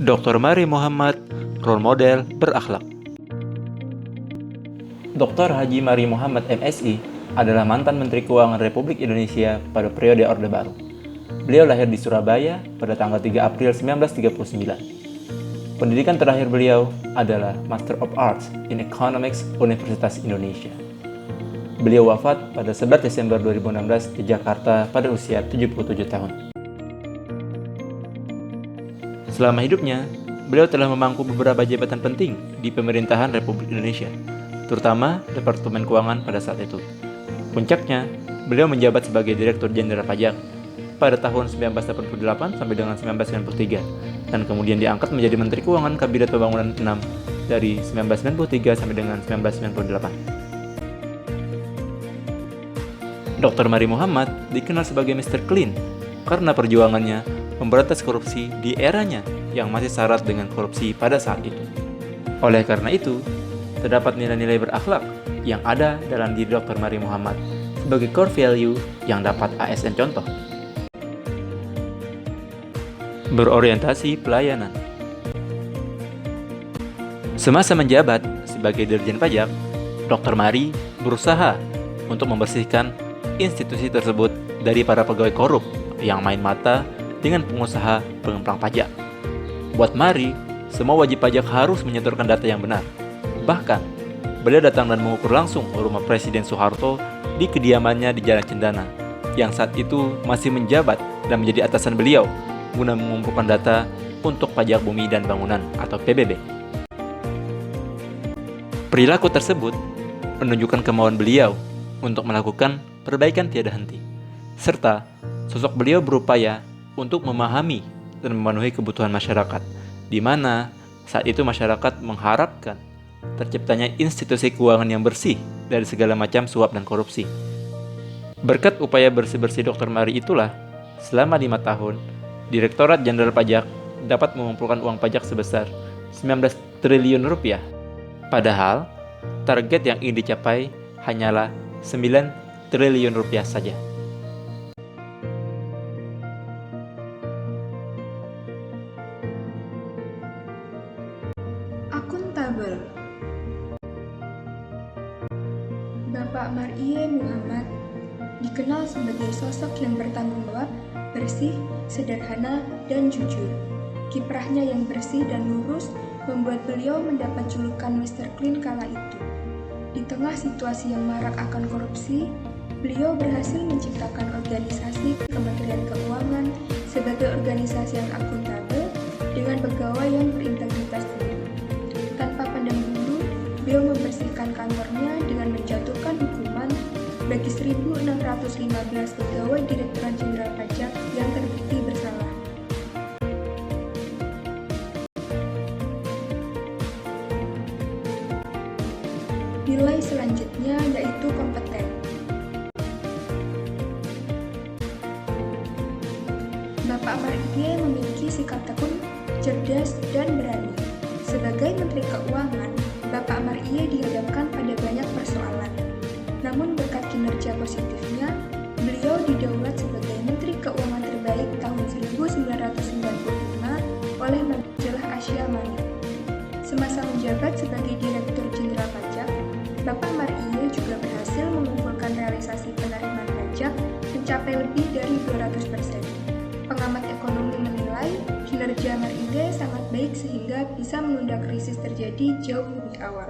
Dr. Mari Muhammad, role model berakhlak. Dr. Haji Mari Muhammad MSI adalah mantan Menteri Keuangan Republik Indonesia pada periode Orde Baru. Beliau lahir di Surabaya pada tanggal 3 April 1939. Pendidikan terakhir beliau adalah Master of Arts in Economics Universitas Indonesia. Beliau wafat pada 11 Desember 2016 di Jakarta pada usia 77 tahun. Selama hidupnya, beliau telah memangku beberapa jabatan penting di pemerintahan Republik Indonesia, terutama Departemen Keuangan pada saat itu. Puncaknya, beliau menjabat sebagai Direktur Jenderal Pajak pada tahun 1988 sampai dengan 1993, dan kemudian diangkat menjadi Menteri Keuangan Kabinet Pembangunan 6 dari 1993 sampai dengan 1998. Dr. Mari Muhammad dikenal sebagai Mr. Clean karena perjuangannya memberantas korupsi di eranya yang masih syarat dengan korupsi pada saat itu. Oleh karena itu, terdapat nilai-nilai berakhlak yang ada dalam diri Dr. Mari Muhammad sebagai core value yang dapat ASN contoh. Berorientasi pelayanan. Semasa menjabat sebagai Dirjen Pajak, Dr. Mari berusaha untuk membersihkan institusi tersebut dari para pegawai korup yang main mata dengan pengusaha pengemplang pajak. Buat Mari, semua wajib pajak harus menyetorkan data yang benar. Bahkan, beliau datang dan mengukur langsung rumah Presiden Soeharto di kediamannya di Jalan Cendana, yang saat itu masih menjabat dan menjadi atasan beliau guna mengumpulkan data untuk pajak bumi dan bangunan atau PBB. Perilaku tersebut menunjukkan kemauan beliau untuk melakukan perbaikan tiada henti, serta sosok beliau berupaya untuk memahami dan memenuhi kebutuhan masyarakat, di mana saat itu masyarakat mengharapkan terciptanya institusi keuangan yang bersih dari segala macam suap dan korupsi. Berkat upaya bersih-bersih Dr. Mari itulah, selama 5 tahun, Direktorat Jenderal Pajak dapat mengumpulkan uang pajak sebesar 19 triliun rupiah. Padahal, target yang ingin dicapai hanyalah 9 triliun rupiah saja. Akuntabel. Bapak Mari Muhammad dikenal sebagai sosok yang bertanggung jawab, bersih, sederhana, dan jujur. Kiprahnya yang bersih dan lurus membuat beliau mendapat julukan Mr. Clean kala itu. Di tengah situasi yang marak akan korupsi, beliau berhasil menciptakan organisasi Kementerian Keuangan sebagai organisasi yang akuntabel dengan pegawai yang berintegritas tinggi. Tanpa pandang bulu, beliau membersihkan kantornya dengan menjatuhkan hukuman bagi 1.615 pegawai Direktorat Jenderal Pajak yang terbukti bersalah. Nilai selanjutnya yaitu kompeten. Bapak Mari memiliki sikap tekun, cerdas, dan berani. Sebagai Menteri Keuangan, Bapak Mari dihadapkan pada banyak persoalan. Namun berkat kinerja positifnya, beliau didaulat sebagai Menteri Keuangan terbaik tahun 1995 oleh majalah Asia Money. Semasa menjabat sebagai Direktur Jenderal Pajak, Bapak Mari juga berhasil mengumpulkan realisasi penerimaan pajak mencapai lebih dari 200%. Pengamat ekonomi menilai kinerja Mari sangat baik sehingga bisa menunda krisis terjadi jauh lebih awal.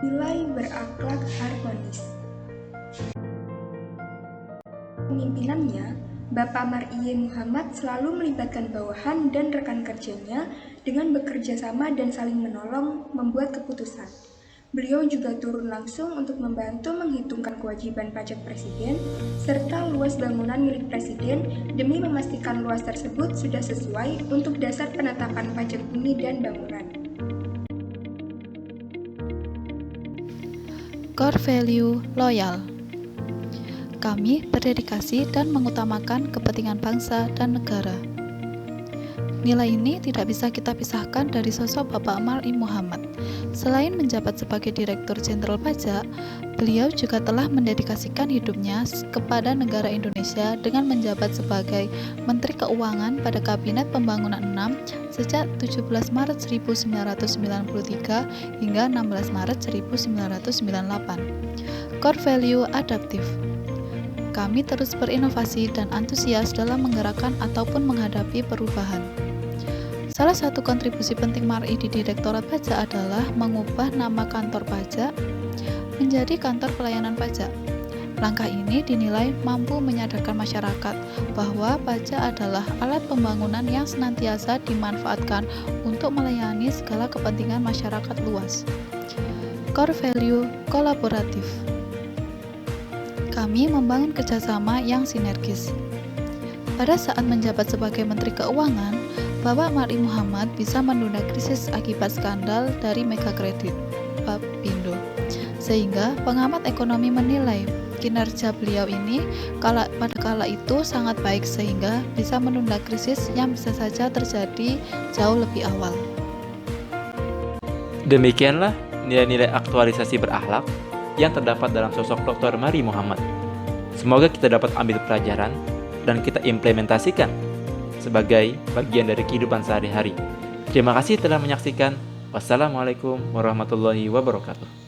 Nilai berakhlak harmonis. Pemimpinannya, Bapak Mari Muhammad selalu melibatkan bawahan dan rekan kerjanya dengan bekerja sama dan saling menolong membuat keputusan. Beliau juga turun langsung untuk membantu menghitungkan kewajiban pajak Presiden serta luas bangunan milik Presiden demi memastikan luas tersebut sudah sesuai untuk dasar penetapan pajak bumi dan bangunan. Core value loyal. Kami berdedikasi dan mengutamakan kepentingan bangsa dan negara. Nilai ini tidak bisa kita pisahkan dari sosok Bapak Mar'i Muhammad. Selain menjabat sebagai Direktur Jenderal Pajak, beliau juga telah mendedikasikan hidupnya kepada negara Indonesia dengan menjabat sebagai Menteri Keuangan pada Kabinet Pembangunan 6 sejak 17 Maret 1993 hingga 16 Maret 1998. Core Value Adaptif. Kami terus berinovasi dan antusias dalam menggerakkan ataupun menghadapi perubahan. Salah satu kontribusi penting Mar'i di Direktorat Pajak adalah mengubah nama kantor pajak menjadi Kantor Pelayanan Pajak. Langkah ini dinilai mampu menyadarkan masyarakat bahwa pajak adalah alat pembangunan yang senantiasa dimanfaatkan untuk melayani segala kepentingan masyarakat luas. Core Value Kolaboratif. Kami membangun kerjasama yang sinergis. Pada saat menjabat sebagai Menteri Keuangan, Bapak Mar'i Muhammad bisa menunda krisis akibat skandal dari Megakredit Bapindo, sehingga pengamat ekonomi menilai kinerja beliau ini pada kala itu sangat baik sehingga bisa menunda krisis yang bisa saja terjadi jauh lebih awal. Demikianlah nilai-nilai aktualisasi berakhlak yang terdapat dalam sosok Dr. Mar'i Muhammad. Semoga kita dapat ambil pelajaran dan kita implementasikan sebagai bagian dari kehidupan sehari-hari. Terima kasih telah menyaksikan. Wassalamualaikum warahmatullahi wabarakatuh.